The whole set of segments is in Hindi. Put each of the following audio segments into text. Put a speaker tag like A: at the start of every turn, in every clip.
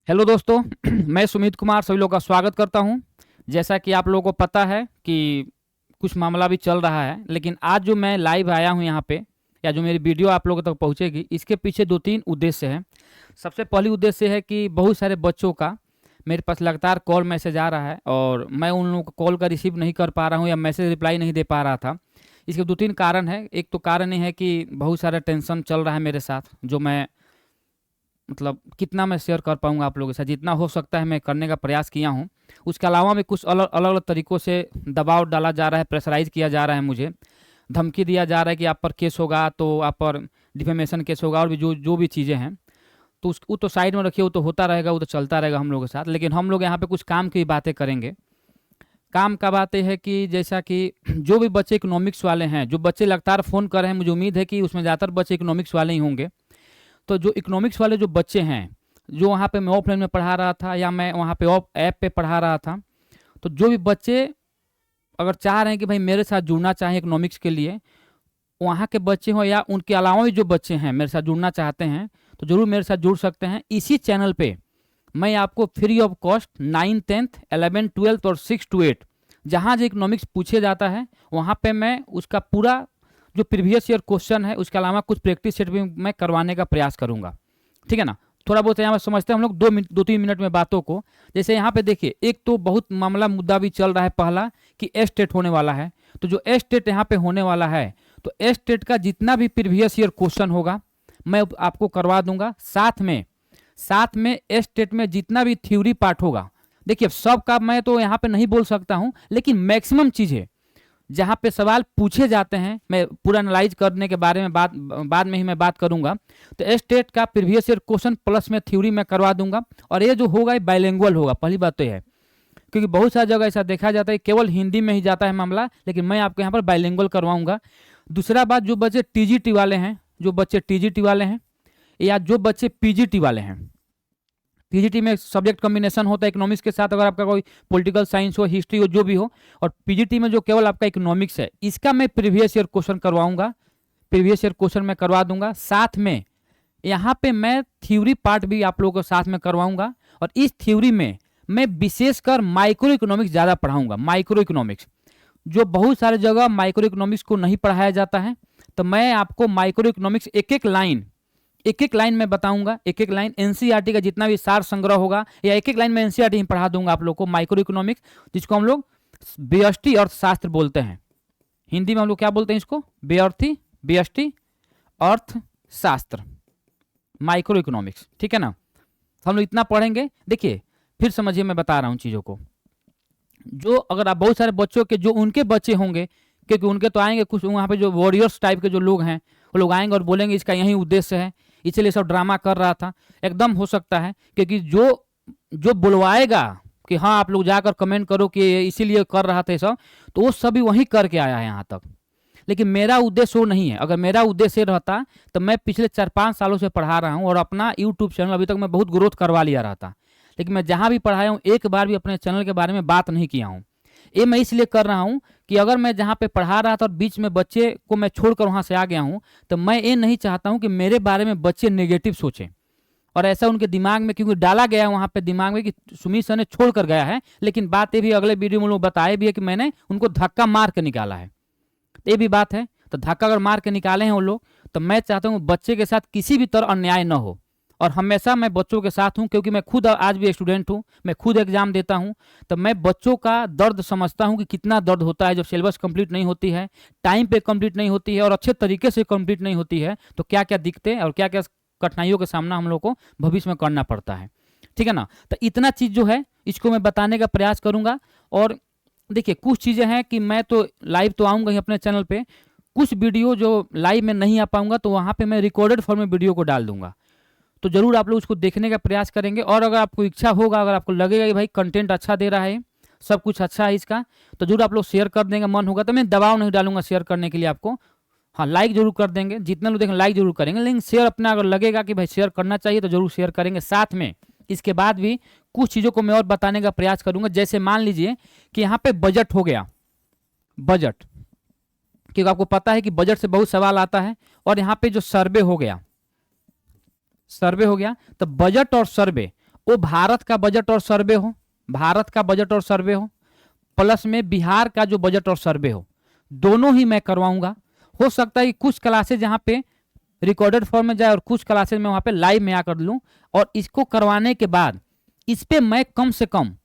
A: हेलो दोस्तों मैं सुमित कुमार सभी लोगों का स्वागत करता हूं। जैसा कि आप लोगों को पता है कि कुछ मामला भी चल रहा है, लेकिन आज जो मैं लाइव आया हूं यहाँ पे या जो मेरी वीडियो आप लोगों तक पहुंचेगी, इसके पीछे दो तीन उद्देश्य हैं। सबसे पहली उद्देश्य है कि बहुत सारे बच्चों का मेरे पास लगातार कॉल मैसेज आ रहा है और मैं उन लोगों को कॉल का रिसीव नहीं कर पा रहा हूँ या मैसेज रिप्लाई नहीं दे पा रहा था। इसके दो तीन कारण है। एक तो कारण ये है कि बहुत सारा टेंशन चल रहा है मेरे साथ, जो मैं मतलब कितना मैं शेयर कर पाऊँगा आप लोगों के साथ, जितना हो सकता है मैं करने का प्रयास किया हूँ। उसके अलावा भी कुछ अलग अलग अलग तरीक़ों से दबाव डाला जा रहा है, प्रेशराइज़ किया जा रहा है, मुझे धमकी दिया जा रहा है कि आप पर केस होगा, तो आप पर डिफेमेशन केस होगा, और भी जो जो भी चीज़ें हैं। तो उस वो तो साइड में रखिए, वो तो होता रहेगा, वो तो चलता रहेगा हम लोगों के साथ। लेकिन हम लोग यहाँ पे कुछ काम की बातें करेंगे। काम का बात यह है कि जैसा कि जो भी बच्चे इकोनॉमिक्स वाले हैं, जो बच्चे लगातार फ़ोन कर रहे हैं, मुझे उम्मीद है कि उसमें ज़्यादातर बच्चे इकोनॉमिक्स वाले ही होंगे। तो जो इकोनॉमिक्स वाले जो बच्चे हैं, जो वहाँ पे मैं ऑफलाइन में पढ़ा रहा था या मैं वहाँ पे ऑफ ऐप पे पढ़ा रहा था, तो जो भी बच्चे अगर चाह रहे हैं कि भाई मेरे साथ जुड़ना चाहें इकोनॉमिक्स के लिए, वहाँ के बच्चे हों या उनके अलावा भी जो बच्चे हैं मेरे साथ जुड़ना चाहते हैं, तो ज़रूर मेरे साथ जुड़ सकते हैं। इसी चैनल पे मैं आपको free of cost 9th 10th 11th 12th और 6 to 8 जहाँ जो इकोनॉमिक्स पूछे जाता है, वहाँ पे मैं उसका पूरा जो प्रीवियस ईयर क्वेश्चन है, उसके अलावा कुछ प्रैक्टिस सेट भी मैं करवाने का प्रयास करूँगा। ठीक है ना। थोड़ा बहुत यहाँ पर समझते हैं हम लोग 2-3 मिनट में बातों को। जैसे यहाँ पे देखिए, एक तो बहुत मामला मुद्दा भी चल रहा है, पहला कि एस टेट होने वाला है। तो जो एस टेट यहाँ पे होने वाला है, तो एस टेट का जितना भी प्रीवियस ईयर क्वेश्चन होगा मैं आपको करवा दूंगा। साथ में एस टेट में जितना भी थ्योरी पार्ट होगा, देखिए सब का मैं तो यहाँ पे नहीं बोल सकता हूँ, लेकिन मैक्सिमम चीज़ें जहाँ पे सवाल पूछे जाते हैं मैं पूरा एनालाइज करने के बारे में बाद में ही मैं बात करूंगा। तो एस टेट का प्रीवियस ईयर क्वेश्चन प्लस में थ्योरी मैं करवा दूंगा, और ये जो होगा ये बाइलिंगुअल होगा। पहली बात तो यह है, क्योंकि बहुत सारी जगह ऐसा देखा जाता है केवल हिंदी में ही जाता है मामला, लेकिन मैं आपको यहाँ पर बाइलिंगुअल करवाऊंगा। दूसरा बात, जो बच्चे टीजीटी वाले हैं, या जो बच्चे पीजीटी वाले हैं, पीजीटी में सब्जेक्ट कॉम्बिनेशन होता है इकोनॉमिक्स के साथ, अगर आपका कोई पॉलिटिकल साइंस हो, हिस्ट्री हो, जो भी हो, और पीजीटी में जो केवल आपका इकोनॉमिक्स है, इसका मैं प्रीवियस ईयर क्वेश्चन करवाऊंगा, प्रीवियस ईयर क्वेश्चन मैं करवा दूंगा। साथ में यहाँ पे मैं थ्योरी पार्ट भी आप लोगों के साथ में करवाऊंगा, और इस थ्योरी में मैं विशेषकर माइक्रो इकोनॉमिक्स ज़्यादा पढ़ाऊंगा। माइक्रो इकोनॉमिक्स जो बहुत सारे जगह माइक्रो इकोनॉमिक्स को नहीं पढ़ाया जाता है, तो मैं आपको माइक्रो इकोनॉमिक्स एक एक लाइन में बताऊंगा। एक एक लाइन एनसीईआरटी का जितना भी सार संग्रह होगा, या एक एक लाइन में एनसीईआरटी ही पढ़ा दूंगा आप लोग को। माइक्रो इकोनॉमिक्स, जिसको हम लोग व्यष्टि अर्थशास्त्र बोलते हैं, हिंदी में हम लोग क्या बोलते हैं इसको, व्यष्टि अर्थशास्त्र, माइक्रो इकोनॉमिक्स। ठीक है ना। हम लोग इतना पढ़ेंगे। देखिए फिर समझिए, मैं बता रहा हूँ चीज़ों को। जो अगर आप बहुत सारे बच्चों के जो उनके बच्चे होंगे, क्योंकि उनके तो आएंगे कुछ वहाँ पे जो वॉरियर्स टाइप के जो लोग हैं, वो लोग आएंगे और बोलेंगे इसका यही उद्देश्य है, इसलिए सब ड्रामा कर रहा था। एकदम हो सकता है, क्योंकि जो जो बुलवाएगा कि हाँ आप लोग जाकर कमेंट करो कि इसीलिए कर रहा था सब, तो वो सभी वहीं करके आया है यहाँ तक। लेकिन मेरा उद्देश्य वो नहीं है। अगर मेरा उद्देश्य रहता तो मैं पिछले 4-5 सालों से पढ़ा रहा हूँ, और अपना यूट्यूब चैनल अभी तक मैं बहुत ग्रोथ करवा लिया रहता। लेकिन मैं जहाँ भी पढ़ाया हूँ, एक बार भी अपने चैनल के बारे में बात नहीं किया हूँ। ये मैं इसलिए कर रहा हूँ कि अगर मैं जहाँ पे पढ़ा रहा था और बीच में बच्चे को मैं छोड़कर वहाँ से आ गया हूँ, तो मैं ये नहीं चाहता हूँ कि मेरे बारे में बच्चे नेगेटिव सोचें, और ऐसा उनके दिमाग में, क्योंकि डाला गया है वहाँ पे दिमाग में कि सुमित सर ने छोड़ कर गया है। लेकिन बात ये भी अगले वीडियो में लोग बताए भी है कि मैंने उनको धक्का मार के निकाला है। ये भी बात है। तो धक्का अगर मार के निकाले हैं वो लोग, तो मैं चाहता हूँ बच्चे के साथ किसी भी तरह अन्याय न हो, और हमेशा मैं बच्चों के साथ हूँ, क्योंकि मैं खुद आज भी स्टूडेंट हूँ, मैं खुद एग्जाम देता हूँ। तो मैं बच्चों का दर्द समझता हूँ कि कितना दर्द होता है जब सिलेबस कंप्लीट नहीं होती है, टाइम पे कंप्लीट नहीं होती है, और अच्छे तरीके से कंप्लीट नहीं होती है, तो क्या क्या दिक्कतें और क्या क्या कठिनाइयों का सामना हम लोग को भविष्य में करना पड़ता है। ठीक है ना। तो इतना चीज़ जो है इसको मैं बताने का प्रयास करूँगा। और देखिए कुछ चीज़ें हैं कि मैं तो लाइव तो आऊँगा ही अपने चैनल पर, कुछ वीडियो जो लाइव में नहीं आ पाऊँगा तो वहाँ पर मैं रिकॉर्डेड फॉर्म में वीडियो को डाल दूँगा। तो जरूर आप लोग उसको देखने का प्रयास करेंगे, और अगर आपको इच्छा होगा, अगर आपको लगेगा कि भाई कंटेंट अच्छा दे रहा है, सब कुछ अच्छा है इसका, तो जरूर आप लोग शेयर कर देंगे। मन होगा तो मैं दबाव नहीं डालूंगा शेयर करने के लिए आपको। हाँ, लाइक जरूर कर देंगे, जितने लोग देखें लाइक जरूर करेंगे, लेकिन शेयर अपना अगर लगेगा कि भाई शेयर करना चाहिए तो जरूर शेयर करेंगे। साथ में इसके बाद भी कुछ चीज़ों को मैं और बताने का प्रयास करूंगा। जैसे मान लीजिए कि यहाँ पे बजट हो गया, बजट, क्योंकि आपको पता है कि बजट से बहुत सवाल आता है, और यहाँ पे जो सर्वे हो गया, तो बजट और सर्वे वो भारत का बजट और सर्वे हो, भारत का बजट और सर्वे हो, प्लस में बिहार का जो बजट और सर्वे हो, दोनों ही मैं करवाऊंगा। हो सकता है कि कुछ क्लासेज यहाँ पे रिकॉर्डेड फॉर्म में जाए और कुछ क्लासेज में वहाँ पे लाइव में आकर लूँ, और इसको करवाने के बाद इस पे मैं कम से कम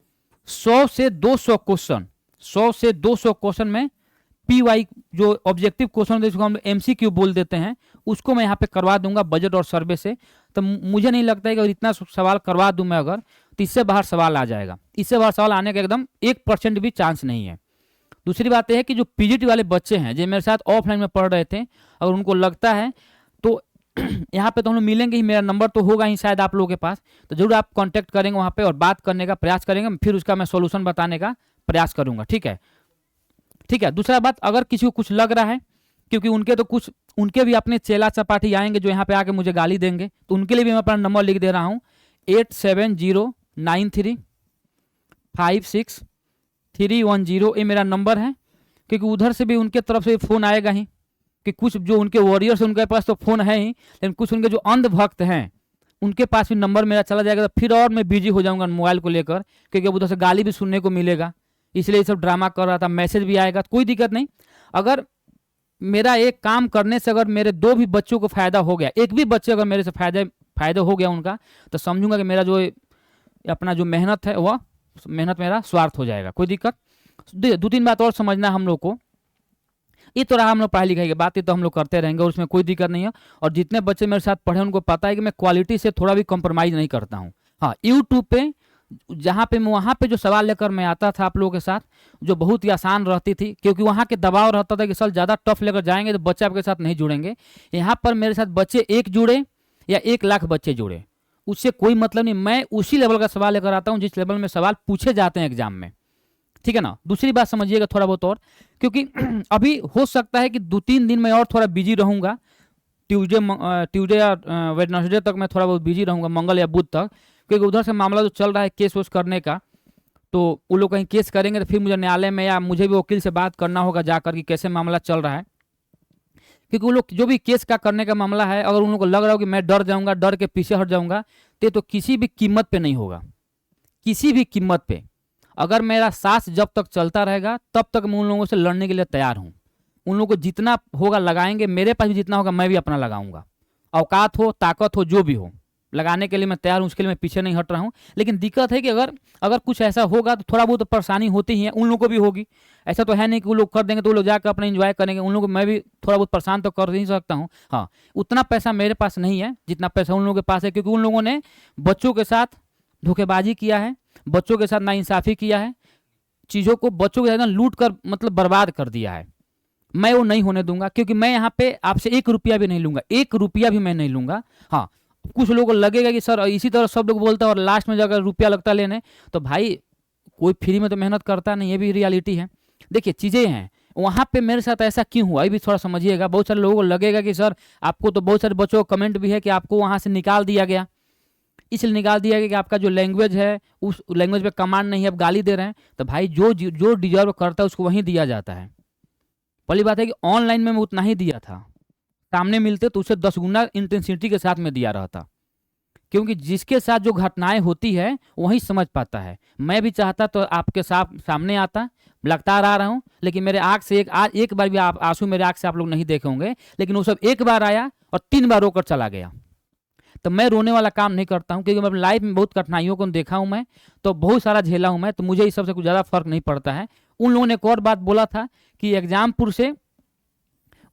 A: 100 से 200 क्वेश्चन, 100 से 200 क्वेश्चन में पीवाई जो ऑब्जेक्टिव क्वेश्चन जिसको हम एमसीक्यू बोल देते हैं, उसको मैं यहाँ पे करवा दूंगा बजट और सर्वे से। तो मुझे नहीं लगता है कि अगर इतना सवाल करवा दूं मैं अगर, तो इससे बाहर सवाल आ जाएगा। इससे बाहर सवाल आने का एकदम 1% भी चांस नहीं है। दूसरी बात यह है कि जो पीजीटी वाले बच्चे हैं जो मेरे साथ ऑफलाइन में पढ़ रहे थे, अगर उनको लगता है तो यहाँ पे तो हम लोग मिलेंगे ही, मेरा नंबर तो होगा ही शायद आप लोगों के पास, तो जरूर आप कांटेक्ट करेंगे वहाँ पे और बात करने का प्रयास करेंगे, फिर उसका मैं सॉल्यूशन बताने का प्रयास करूंगा। ठीक है, ठीक है। दूसरा बात, अगर किसी को कुछ लग रहा है, क्योंकि उनके तो कुछ उनके भी अपने चेला चपाटी आएंगे जो यहाँ पे आके मुझे गाली देंगे, तो उनके लिए भी मैं अपना नंबर लिख दे रहा हूँ 8709356310, ये मेरा नंबर है। क्योंकि उधर से भी उनके तरफ से फ़ोन आएगा ही, कि कुछ जो उनके वॉरियर्स उनके पास तो फ़ोन है ही, लेकिन कुछ उनके जो अंधभक्त हैं उनके पास भी नंबर मेरा चला जाएगा, तो फिर और मैं बिजी हो जाऊंगा मोबाइल को लेकर, क्योंकि अब उधर से गाली भी सुनने को मिलेगा। इसलिए ये सब ड्रामा कर रहा था, मैसेज भी आएगा, तो कोई दिक्कत नहीं। अगर मेरा एक काम करने से अगर मेरे 2 भी बच्चों को फ़ायदा हो गया, एक भी बच्चे अगर मेरे से फ़ायदा हो गया उनका, तो समझूंगा कि मेरा जो अपना जो मेहनत है वह मेहनत मेरा स्वार्थ हो जाएगा। कोई दिक्कत। 2-3 बात और समझना हम लोग को। ये तो रहा हम लोग पढ़ाई लिखाई की बात, ये तो हम लोग करते रहेंगे और उसमें कोई दिक्कत नहीं है। और जितने बच्चे मेरे साथ पढ़े उनको पता है कि मैं क्वालिटी से थोड़ा भी कॉम्प्रोमाइज़ नहीं करता हूँ। हाँ, यूट्यूब पे जहाँ पे मैं वहाँ पे जो सवाल लेकर मैं आता था आप लोगों के साथ, जो बहुत ही आसान रहती थी, क्योंकि वहाँ के दबाव रहता था कि सर ज़्यादा टफ लेकर जाएंगे तो बच्चे आपके साथ नहीं जुड़ेंगे। यहाँ पर मेरे साथ बच्चे 1 जुड़े या 1 लाख बच्चे जुड़े, उससे कोई मतलब नहीं। मैं उसी लेवल का सवाल लेकर आता हूँ जिस लेवल में सवाल पूछे जाते हैं एग्जाम में। ठीक है ना। दूसरी बात समझिएगा थोड़ा बहुत और, क्योंकि अभी हो सकता है कि 2-3 दिन मैं और थोड़ा बिजी रहूँगा, ट्यूजडे या वेडनेसडे तक मैं थोड़ा बहुत बिजी रहूँगा, मंगल या बुध तक, क्योंकि उधर से मामला जो चल रहा है केस वेस करने का, तो वो लोग कहीं केस करेंगे तो फिर मुझे न्यायालय में या मुझे भी वकील से बात करना होगा जाकर कि कैसे मामला चल रहा है। क्योंकि वो लोग जो भी केस का करने का मामला है, अगर उन लोगों को लग रहा हो कि मैं डर जाऊंगा, डर के पीछे हट जाऊंगा, तो किसी भी कीमत पे नहीं होगा, किसी भी कीमत पे। अगर मेरा सांस जब तक चलता रहेगा तब तक मैं उन लोगों से लड़ने के लिए तैयार हूँ। उन लोगों को जितना होगा लगाएंगे, मेरे पास भी जितना होगा मैं भी अपना लगाऊंगा। औकात हो, ताकत हो, जो भी हो, लगाने के लिए मैं तैयार हूँ, उसके लिए मैं पीछे नहीं हट रहा हूँ। लेकिन दिक्कत है कि अगर कुछ ऐसा होगा तो थोड़ा बहुत परेशानी होती ही है, उन लोगों को भी होगी। ऐसा तो है नहीं कि वो लोग कर देंगे तो वो लोग जाकर अपना एंजॉय करेंगे, उन लोगों को मैं भी थोड़ा बहुत परेशान तो कर ही सकता हूँ। हाँ, उतना पैसा मेरे पास नहीं है जितना पैसा उन लोगों के पास है, क्योंकि उन लोगों ने बच्चों के साथ धोखेबाजी किया है, बच्चों के साथ नाइंसाफ़ी किया है, चीज़ों को बच्चों के साथ लूट कर मतलब बर्बाद कर दिया है। मैं वो नहीं होने दूंगा, क्योंकि मैं यहाँ पे आपसे 1 रुपया भी नहीं लूंगा, 1 रुपया भी मैं नहीं लूंगा। हाँ, कुछ लोगों को लगेगा कि सर इसी तरह सब लोग बोलता है और लास्ट में जाकर रुपया लगता लेने, तो भाई कोई फ्री में तो मेहनत करता नहीं, ये भी रियलिटी है। देखिए चीज़ें हैं, वहाँ पे मेरे साथ ऐसा क्यों हुआ ये भी थोड़ा समझिएगा। बहुत सारे लोगों को लगेगा कि सर आपको, तो बहुत सारे बच्चों का कमेंट भी है कि आपको वहाँ से निकाल दिया गया, इसलिए निकाल दिया गया कि आपका जो लैंग्वेज है उस लैंग्वेज पे कमांड नहीं है, आप गाली दे रहे हैं। तो भाई जो डिजर्व करता है उसको वहीं दिया जाता है। पहली बात है कि ऑनलाइन में मैं उतना ही दिया था, सामने मिलते तो उसे 10 गुना इंटेंसिटी के साथ में दिया रहता, क्योंकि जिसके साथ जो घटनाएं होती है वही समझ पाता है। मैं भी चाहता तो आपके सामने आता, लगातार आ रहा हूँ, लेकिन मेरे आँख से एक बार भी आंसू मेरे आँख से आप लोग नहीं देखे होंगे, लेकिन वो सब एक बार आया और 3 बार रोकर चला गया। तो मैं रोने वाला काम नहीं करता हूँ, क्योंकि मैं लाइफ में बहुत कठिनाइयों को देखा हूँ, मैं तो बहुत सारा झेला हूँ मैं, तो मुझे इस सबसे कुछ ज़्यादा फर्क नहीं पड़ता है। उन लोगों ने एक और बात बोला था कि एग्जामपुर से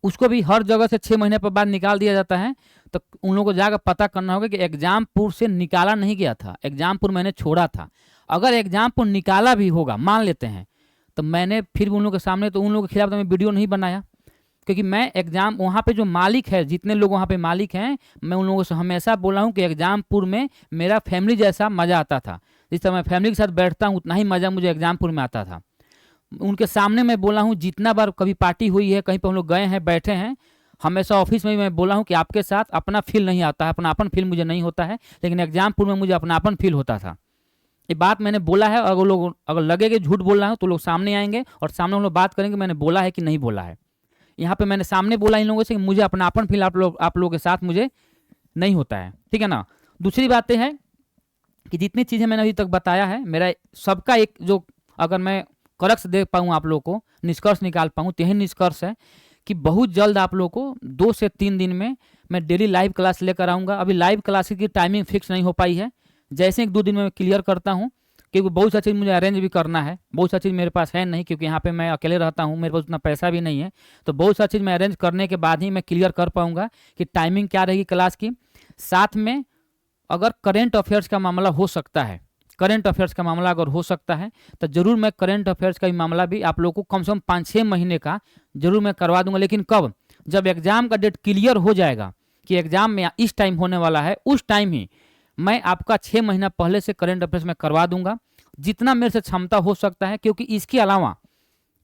A: उसको भी हर जगह से 6 महीने पर बाद निकाल दिया जाता है, तो उन लोगों को जाकर पता करना होगा कि एग्जामपुर से निकाला नहीं गया था, एग्जामपुर मैंने छोड़ा था। अगर एग्जामपुर निकाला भी होगा, मान लेते हैं, तो मैंने फिर भी उन लोगों के सामने, तो उन लोगों के खिलाफ तो मैं वीडियो नहीं बनाया, क्योंकि मैं एग्जाम वहाँ पे जो मालिक है, जितने लोग वहाँ पे मालिक हैं, मैं उन लोगों से हमेशा बोला हूँ कि एग्जामपुर में मेरा फैमिली जैसा मज़ा आता था, जिस तरह मैं फैमिली के साथ बैठता हूँ उतना ही मज़ा मुझे एग्जामपुर में आता था। उनके सामने मैं बोला हूँ, जितना बार कभी पार्टी हुई है, कहीं पर हम लोग गए हैं, बैठे हैं, हमेशा ऑफिस में भी मैं बोला हूँ कि आपके साथ अपना फील नहीं आता है, अपनापन फील मुझे नहीं होता है, लेकिन एग्जामपुर में मुझे अपनापन फील होता था। ये बात मैंने बोला है, अगर लोग अगर लगे कि झूठ बोल रहा हूँ तो लोग सामने आएंगे और सामने हम लोग बात करेंगे मैंने बोला है कि नहीं बोला है। यहाँ पे मैंने सामने बोला इन लोगों से कि मुझे अपनापन फील आप लोगों के साथ मुझे नहीं होता है, ठीक है ना। दूसरी बात है कि जितनी चीज़ें मैंने अभी तक बताया है, मेरा सबका एक जो अगर मैं करक्स दे पाऊँ आप लोगों को, निष्कर्ष निकाल पाऊँ, तो यही निष्कर्ष है कि बहुत जल्द आप लोगों को 2 से 3 दिन में मैं डेली लाइव क्लास लेकर आऊँगा। अभी लाइव क्लासेस की टाइमिंग फिक्स नहीं हो पाई है, जैसे 1-2 दिन में मैं क्लियर करता हूँ, क्योंकि बहुत सा चीज़ मुझे अरेंज भी करना है। बहुत सा चीज़ मेरे पास है नहीं, क्योंकि यहाँ पे मैं अकेले रहता हूँ, मेरे पास उतना पैसा भी नहीं है। तो बहुत सा चीज़ मैं अरेंज करने के बाद ही मैं क्लियर कर पाऊँगा कि टाइमिंग क्या रहेगी क्लास की। साथ में अगर करेंट अफेयर्स का मामला हो सकता है, करंट अफेयर्स का मामला अगर हो सकता है, तो ज़रूर मैं करंट अफेयर्स का भी मामला भी आप लोगों को कम से कम 5-6 महीने का ज़रूर मैं करवा दूंगा। लेकिन कब? जब एग्ज़ाम का डेट क्लियर हो जाएगा कि एग्ज़ाम में इस टाइम होने वाला है, उस टाइम ही मैं आपका 6 महीना पहले से करंट अफेयर्स में करवा दूंगा, जितना मेरे से क्षमता हो सकता है। क्योंकि इसके अलावा,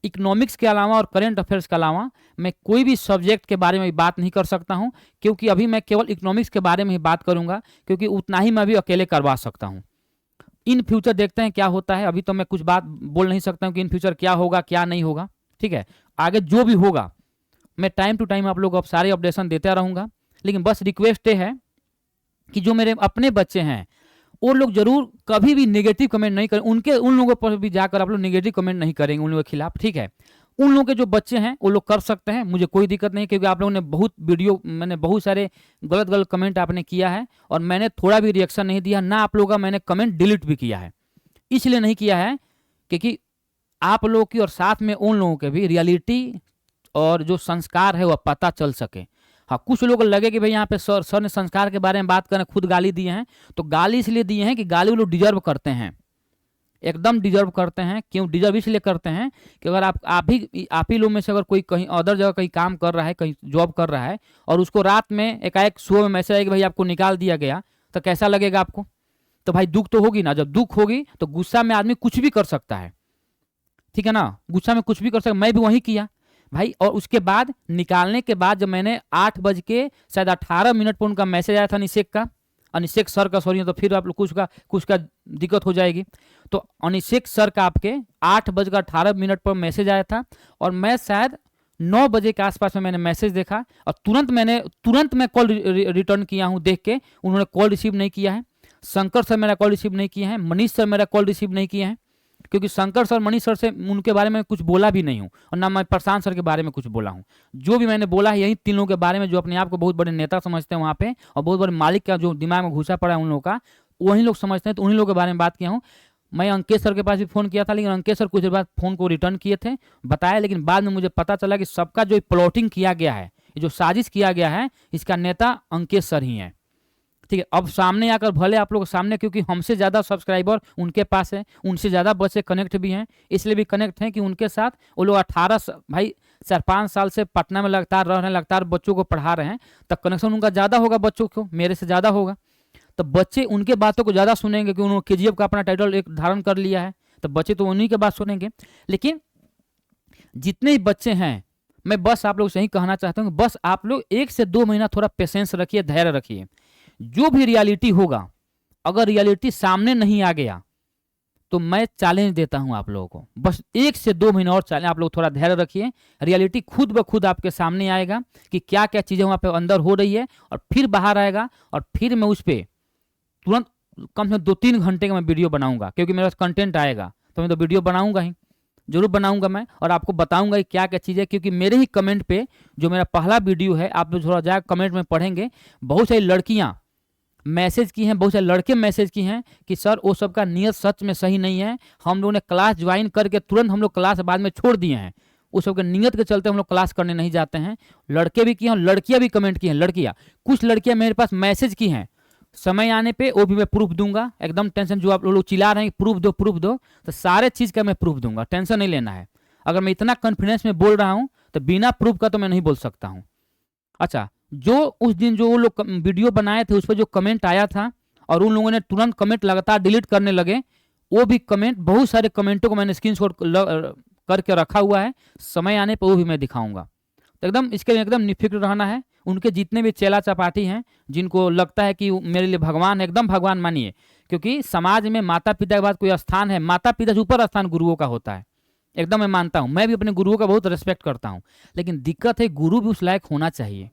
A: इकोनॉमिक्स के अलावा और करंट अफेयर्स के अलावा मैं कोई भी सब्जेक्ट के बारे में बात नहीं कर सकता हूं, क्योंकि अभी मैं केवल इकोनॉमिक्स के बारे में ही बात करूंगा, क्योंकि उतना ही मैं अभी अकेले करवा सकता हूं। इन फ्यूचर देखते हैं क्या होता है। अभी तो मैं कुछ बात बोल नहीं सकता हूं कि इन फ्यूचर क्या होगा क्या नहीं होगा, ठीक है। आगे जो भी होगा मैं टाइम टू टाइम आप लोग को सारे अपडेशन देता रहूंगा। लेकिन बस रिक्वेस्ट ये है कि जो मेरे अपने बच्चे हैं वो लोग जरूर कभी भी नेगेटिव कमेंट नहीं करें, उन लोगों पर भी जाकर आप लोग नेगेटिव कमेंट नहीं करेंगे उन लोगों के खिलाफ, ठीक है। उन लोगों के जो बच्चे हैं वो लोग कर सकते हैं, मुझे कोई दिक्कत नहीं, क्योंकि आप लोगों ने मैंने बहुत सारे गलत गलत कमेंट आपने किया है और मैंने थोड़ा भी रिएक्शन नहीं दिया ना। आप लोगों का मैंने कमेंट डिलीट भी किया है, इसलिए नहीं किया है क्योंकि आप लोगों की और साथ में उन लोगों के भी रियलिटी और जो संस्कार है वह पता चल सके। हाँ, कुछ लोग लगे कि भाई यहाँ पे सर ने संस्कार के बारे में बात करें, खुद गाली दिए हैं, तो गाली इसलिए दिए हैं कि गाली वो लोग डिजर्व करते हैं, एकदम डिजर्व करते हैं। क्यों डिजर्व? इसलिए करते हैं कि अगर आप ही लोग में से अगर कोई कहीं अदर जगह कहीं काम कर रहा है, कहीं जॉब कर रहा है, और उसको रात में एकाएक सुबह में मैसेज आएगा कि भाई आपको निकाल दिया गया, तो कैसा लगेगा आपको? तो भाई दुख तो होगी ना। जब दुख होगी तो गुस्सा में आदमी कुछ भी कर सकता है, ठीक है ना, गुस्सा में कुछ भी कर सकता। मैं भी वही किया भाई। और उसके बाद निकालने के बाद जब मैंने 8 बज के शायद 18 मिनट पर उनका मैसेज आया था अनिषेक सर का, सॉरी, तो फिर आप लोग कुछ का दिक्कत हो जाएगी। तो अनिषेक सर का आपके 8:18 पर मैसेज आया था और मैं शायद 9 बजे के आसपास में मैंने मैसेज देखा और तुरंत मैं कॉल रिटर्न किया हूं देख के। उन्होंने कॉल रिसीव नहीं किया है। शंकर सर मेरा कॉल रिसीव नहीं किए हैं, मनीष सर मेरा कॉल रिसीव नहीं किए हैं, क्योंकि शंकर सर मनीष सर से उनके बारे में कुछ बोला भी नहीं हूँ और ना मैं प्रशांत सर के बारे में कुछ बोला हूँ। जो भी मैंने बोला है यही 3 लोगों के बारे में जो अपने आप को बहुत बड़े नेता समझते हैं वहाँ पे और बहुत बड़े मालिक का जो दिमाग में घुसा पड़ा है उन लोगों का, वही लोग समझते हैं, तो उन्हीं लोगों के बारे में बात किया हूँ। मैं अंकेश सर के पास भी फ़ोन किया था, लेकिन अंकेश सर कुछ देर बाद फ़ोन को रिटर्न किए थे, बताया, लेकिन बाद में मुझे पता चला कि सबका जो प्लॉटिंग किया गया है, जो साजिश किया गया है, इसका नेता अंकेश सर ही हैं, ठीक है। अब सामने आकर भले आप लोग सामने, क्योंकि हमसे ज़्यादा सब्सक्राइबर उनके पास है, उनसे ज़्यादा बच्चे कनेक्ट भी हैं, इसलिए भी कनेक्ट हैं कि उनके साथ वो लोग 4-5 साल से पटना में लगातार रह रहे हैं, लगातार बच्चों को पढ़ा रहे हैं, तब कनेक्शन उनका ज़्यादा होगा, बच्चों को मेरे से ज़्यादा होगा। तो बच्चे उनके बातों को ज़्यादा सुनेंगे कि उन्होंने KGF का अपना टाइटल एक धारण कर लिया है, तो बच्चे तो उन्हीं के बात सुनेंगे। लेकिन जितने ही बच्चे हैं, मैं बस आप लोग से यही कहना चाहता हूँ, बस आप लोग 1 से 2 महीना थोड़ा पेशेंस रखिए, धैर्य रखिए। जो भी रियलिटी होगा, अगर रियलिटी सामने नहीं आ गया तो मैं चैलेंज देता हूं आप लोगों को, बस 1 से 2 महीना और चैलेंज, आप लोग थोड़ा धैर्य रखिए। रियलिटी खुद ब खुद आपके सामने आएगा कि क्या क्या चीज़ें वहाँ पे अंदर हो रही है, और फिर बाहर आएगा, और फिर मैं उस पर तुरंत कम से कम 2-3 घंटे का मैं वीडियो बनाऊंगा, क्योंकि मेरे पास कंटेंट आएगा तो मैं तो वीडियो बनाऊंगा ही, जरूर बनाऊंगा मैं, और आपको बताऊंगा कि क्या क्या चीज़ है। क्योंकि मेरे ही कमेंट पे जो मेरा पहला वीडियो है, आप लोग थोड़ा जाकर कमेंट में पढ़ेंगे, बहुत सारी लड़कियां मैसेज की हैं, बहुत सारे लड़के मैसेज की हैं कि सर वो सब का नियत सच में सही नहीं है, हम लोगों ने क्लास ज्वाइन करके तुरंत हम लोग क्लास बाद में छोड़ दिए हैं, उस सब के नियत के चलते हम लोग क्लास करने नहीं जाते हैं। लड़के भी किए हैं, लड़कियां भी कमेंट की हैं, कुछ लड़कियां मेरे पास मैसेज की हैं, समय आने पे वो भी मैं प्रूफ दूंगा, एकदम टेंशन, जो आप लोग चिल्ला रहे हैं प्रूफ दो, तो सारे चीज़ का मैं प्रूफ दूंगा, टेंशन नहीं लेना है। अगर मैं इतना कॉन्फिडेंस में बोल रहा हूँ तो बिना प्रूफ का तो मैं नहीं बोल सकता हूँ। अच्छा, जो उस दिन जो वो लोग वीडियो बनाए थे उस पर जो कमेंट आया था और उन लोगों ने तुरंत कमेंट लगातार डिलीट करने लगे, वो भी कमेंट, बहुत सारे कमेंटों को मैंने स्क्रीनशॉट करके रखा हुआ है, समय आने पर वो भी मैं दिखाऊंगा। तो एकदम इसके लिए एकदम निफिक्र रहना है। उनके जितने भी चेला चपाटी हैं, जिनको लगता है कि मेरे लिए भगवान है, एकदम भगवान मानिए, क्योंकि समाज में माता पिता के बाद कोई स्थान है, माता पिता से ऊपर स्थान गुरुओं का होता है, एकदम मैं मानता हूँ। मैं भी अपने गुरुओं का बहुत रिस्पेक्ट करता हूँ, लेकिन दिक्कत है गुरु भी उस लायक होना चाहिए।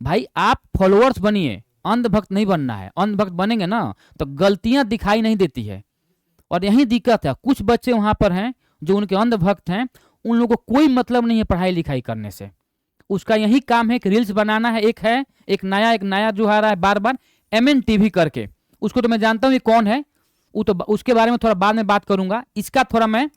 A: भाई आप फॉलोअर्स बनिए, अंधभक्त नहीं बनना है। अंधभक्त बनेंगे ना तो गलतियां दिखाई नहीं देती है, और यही दिक्कत है। कुछ बच्चे वहां पर हैं जो उनके अंधभक्त हैं, उन लोगों को कोई मतलब नहीं है पढ़ाई लिखाई करने से। उसका यही काम है कि रील्स बनाना है। एक नया जो आ रहा है बार बार, MNTV करके, उसको तो मैं जानता हूँ ये कौन है, वो तो उसके बारे में थोड़ा बाद में बात करूंगा। इसका थोड़ा मैं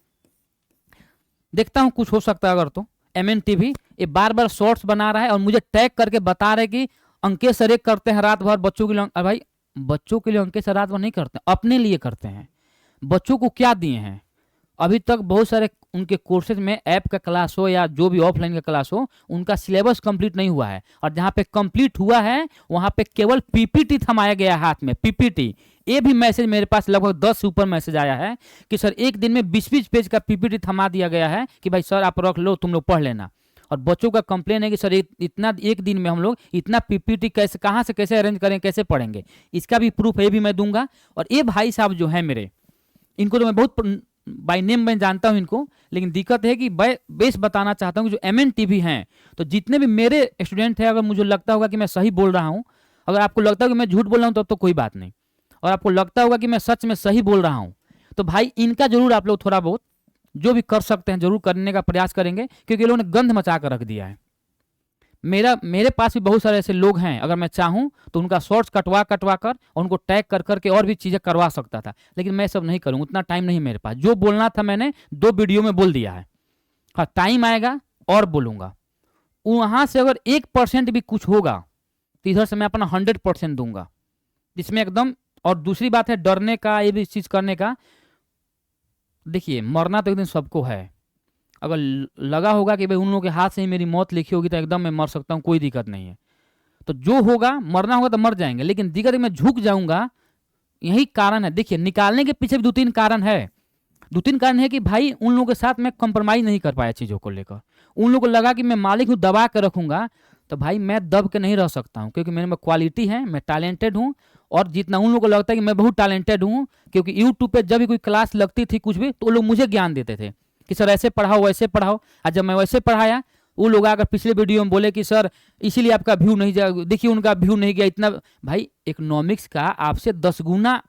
A: देखता हूँ, कुछ हो सकता है अगर तो। MNTV ये बार बार शॉर्ट्स बना रहा है और मुझे टैग करके बता रहे कि अंकेश सर एक करते हैं रात भर बच्चों के लिए। अरे भाई, बच्चों के लिए अंकेश सर रात भर नहीं करते, अपने लिए करते हैं। बच्चों को क्या दिए हैं? अभी तक बहुत सारे उनके कोर्सेज में ऐप का क्लास हो या जो भी ऑफलाइन का क्लास हो, उनका सिलेबस कंप्लीट नहीं हुआ है। और जहाँ पे कंप्लीट हुआ है वहाँ पे केवल PPT थमाया गया हाथ में, PPT। ये भी मैसेज मेरे पास लगभग 10 से ऊपर मैसेज आया है कि सर एक दिन में 20-20 पेज का PPT थमा दिया गया है कि भाई सर आप रख लो, तुम लोग पढ़ लेना। और बच्चों का कंप्लेन है कि सर इतना एक दिन में हम लोग इतना PPT कैसे, कहाँ से कैसे अरेंज करें, कैसे पढ़ेंगे। इसका भी प्रूफ ये भी मैं दूंगा। और ये भाई साहब जो है मेरे, इनको तो मैं बहुत बाय नेम मैं जानता हूं इनको, लेकिन दिक्कत है कि बेस बताना चाहता हूं कि जो MNTV हैं, तो जितने भी मेरे स्टूडेंट हैं, अगर मुझे लगता होगा कि मैं सही बोल रहा हूं, अगर आपको लगता है कि मैं झूठ बोल रहा हूं तो कोई बात नहीं, और आपको लगता होगा कि मैं सच में सही बोल रहा हूं, तो भाई इनका जरूर आप लोग थोड़ा बहुत जो भी कर सकते हैं जरूर करने का प्रयास करेंगे, क्योंकि ये लोगों ने गंध मचा कर रख दिया है। मेरे पास भी बहुत सारे ऐसे लोग हैं, अगर मैं चाहूं तो उनका शॉर्ट्स कटवा कर और उनको टैग कर करके और भी चीज़ें करवा सकता था, लेकिन मैं सब नहीं करूँ, उतना टाइम नहीं मेरे पास। जो बोलना था मैंने 2 वीडियो में बोल दिया है। हाँ, टाइम आएगा और बोलूँगा। वहाँ से अगर 1% भी कुछ होगा तो इधर से मैं अपना 100% दूंगा, जिसमें एकदम। और दूसरी बात है डरने का, ये भी चीज़ करने का। देखिए, मरना तो एक दिन सबको है। अगर लगा होगा कि भाई उन लोगों के हाथ से ही मेरी मौत लिखी होगी तो एकदम मैं मर सकता हूँ, कोई दिक्कत नहीं है। तो जो होगा, मरना होगा तो मर जाएंगे, लेकिन दिक्कत है मैं झुक जाऊंगा। यही कारण है। देखिए, निकालने के पीछे भी 2-3 कारण है। 2-3 कारण है कि भाई उन लोगों के साथ मैं कंप्रोमाइज नहीं कर पाया चीज़ों को लेकर। उन लोगों को लगा कि मैं मालिक हूँ, दबा के रखूंगा, तो भाई मैं दब के नहीं रह सकता हूँ, क्योंकि मेरे में क्वालिटी है, मैं टैलेंटेड हूँ। और जितना उन लोगों को लगता है कि मैं बहुत टैलेंटेड हूँ, क्योंकि यूट्यूब पे जब भी कोई क्लास लगती थी कुछ भी, तो वो लोग मुझे ज्ञान देते थे कि सर ऐसे पढ़ाओ, वैसे पढ़ाओ। और जब मैं वैसे पढ़ाया, वो लोग आकर पिछले वीडियो में बोले कि सर इसीलिए आपका व्यू नहीं जा, देखिए उनका व्यू नहीं गया इतना। भाई इकोनॉमिक्स का आपसे 10 गुना,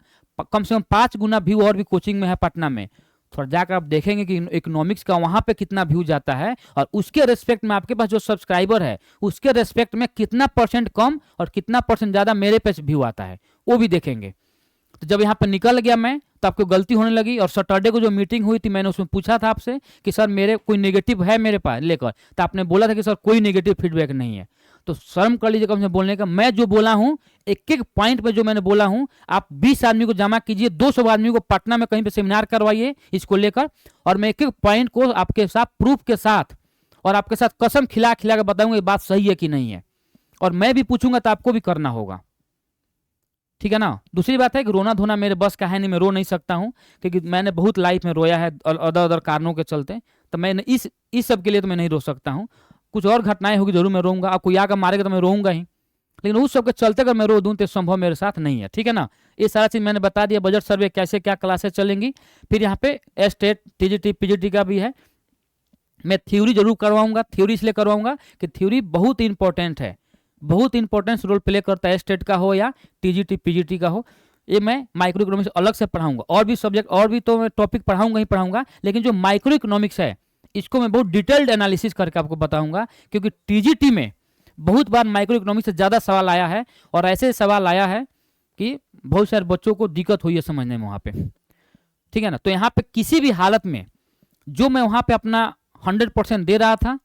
A: कम से कम 5 गुना व्यू और भी कोचिंग में है पटना में। थोड़ा जाकर आप देखेंगे कि इकोनॉमिक्स का वहाँ पे कितना व्यू जाता है, और उसके रेस्पेक्ट में आपके पास जो सब्सक्राइबर है उसके रेस्पेक्ट में कितना % कम और कितना % ज़्यादा मेरे पे व्यू आता है, वो भी देखेंगे। तो जब यहाँ पर निकल गया मैं, तो आपको गलती होने लगी। और सैटरडे को जो मीटिंग हुई थी, मैंने उसमें पूछा था आपसे कि सर मेरे कोई नेगेटिव है मेरे पास लेकर, तो आपने बोला था कि सर कोई नेगेटिव फीडबैक नहीं है। तो शर्म कर लीजिए कम से बोलने का। मैं जो बोला हूँ, एक पॉइंट पे जो मैंने बोला हूँ, आप 20 आदमी को जमा कीजिए, 200 आदमी को पटना में कहीं पे सेमिनार करवाइए इसको लेकर, और मैं एक पॉइंट को आपके साथ प्रूफ के साथ और आपके साथ कसम खिला खिला कर बताऊंगा ये बात सही है कि नहीं है। और मैं भी पूछूंगा तो आपको भी करना होगा, ठीक है ना। दूसरी बात है कि रोना धोना मेरे बस का है नहीं, मैं रो नहीं सकता हूँ, क्योंकि मैंने बहुत लाइफ में रोया है अदर कारणों के चलते। तो मैं इस सब के लिए तो मैं नहीं रो सकता हूँ। कुछ और घटनाएं होगी जरूर मैं रोऊंगा, अब कोई आकर मारेगा तो मैं रोऊंगा ही, लेकिन उस सब के चलते अगर मैं रो दूं तो संभव मेरे साथ नहीं है, ठीक है ना। ये सारा चीज़ मैंने बता दिया। बजट सर्वे कैसे क्या क्लासेस चलेंगी, फिर यहाँ पे स्टेट TGT PGT का भी है। मैं थ्योरी जरूर करवाऊंगा। थ्योरी इसलिए करवाऊंगा कि थ्योरी बहुत इंपॉर्टेंट है, बहुत इंपॉर्टेंस रोल प्ले करता है, स्टेट का हो या TGT PGT का हो। ये मैं माइक्रो इकोनॉमिक्स अलग से पढ़ाऊंगा, और भी सब्जेक्ट और भी तो मैं टॉपिक पढ़ाऊंगा ही पढ़ाऊंगा, लेकिन जो माइक्रो इकोनॉमिक्स है इसको मैं बहुत डिटेल्ड एनालिसिस करके आपको बताऊंगा, क्योंकि TGT में बहुत बार माइक्रो इकोनॉमिक्स से ज़्यादा सवाल आया है, और ऐसे सवाल आया है कि बहुत सारे बच्चों को दिक्कत हुई है समझने में वहाँ पे, ठीक है ना। तो यहाँ पे किसी भी हालत में जो मैं वहाँ पे अपना 100% दे रहा था,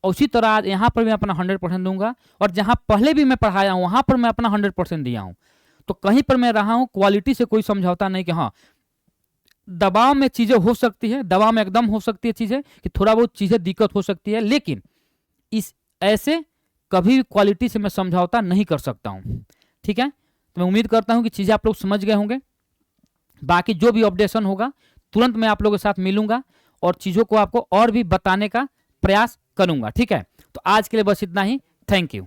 A: उसी तरह यहाँ पर मैं अपना 100% दूंगा, और जहाँ पहले भी मैं पढ़ाया हूँ वहाँ पर मैं अपना 100% दिया हूँ। तो कहीं पर मैं रहा हूँ, क्वालिटी से कोई समझौता नहीं कि हाँ दबाव में चीज़ें हो सकती है, दबाव में एकदम हो सकती है चीज़ें कि थोड़ा बहुत चीज़ें दिक्कत हो सकती है, लेकिन इस ऐसे कभी भी क्वालिटी से मैं समझौता नहीं कर सकता हूँ, ठीक है। तो मैं उम्मीद करता हूँ कि चीज़ें आप लोग समझ गए होंगे। बाकी जो भी अपडेशन होगा तुरंत मैं आप लोगों के साथ मिलूंगा और चीज़ों को आपको और भी बताने का प्रयास करूंगा, ठीक है। तो आज के लिए बस इतना ही। Thank you.